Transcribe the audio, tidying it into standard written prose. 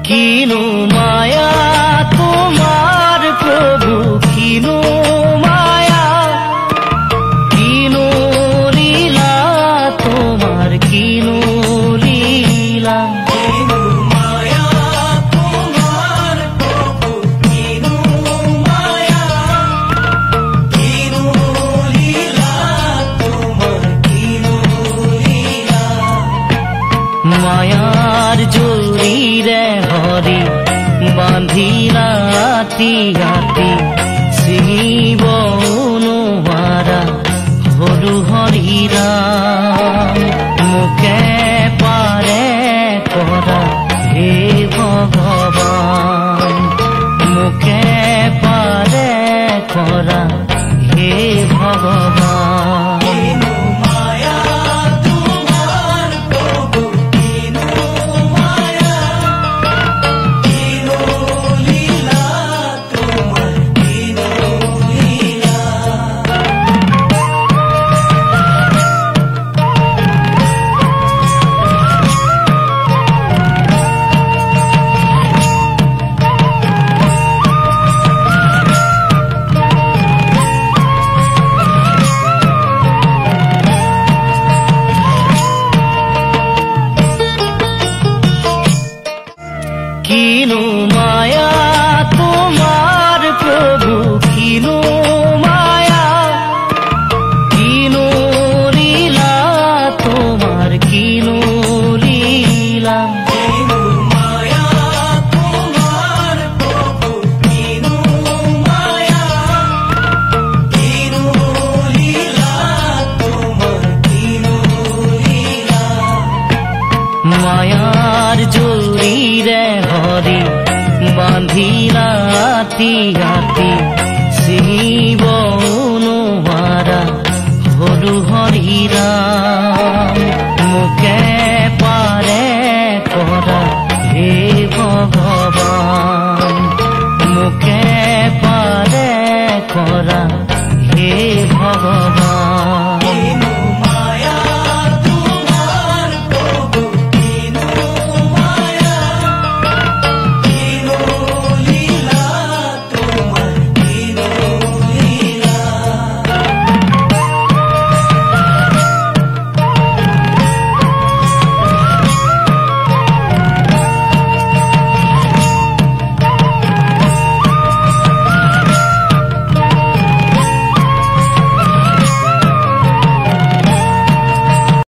কিনো মায়া তোমার প্রভু, কিনো মায়া, কিনো লীলা তোমার, কিনো লীলা। কিনো মায়া তোমার প্রভু, কিনো মায়া, কিনো লীলা তোমার, কিনো লীলা। মায়ার জড়িরে হরি বাঁধিলা রাতি রাতি, চিনিব নোৱাৰা হৰু হৰিৰা। মুখে পাৰে কৰা হে ভগৱান, মুখে পাৰে কৰা হে ভগৱান। কিনো মায়া তোমার প্রভু, কিনো মায়া, কিনো লীলা তোমার, কিনো লীলা। কিনো মায়া তোমার প্রভু, কিনো মায়া, কিনো লীলা তোমার, কিনো লীলা। কিনো মায়া তোমার প্রভু, কিনো মায়া, কিনো লীলা তোমার, কিনো লীলা। মায়ার জড়িরে হরি বাঁধিলা রাতি রাতি, চিনিব নোৱাৰা হৰু হৰিৰা। মুখে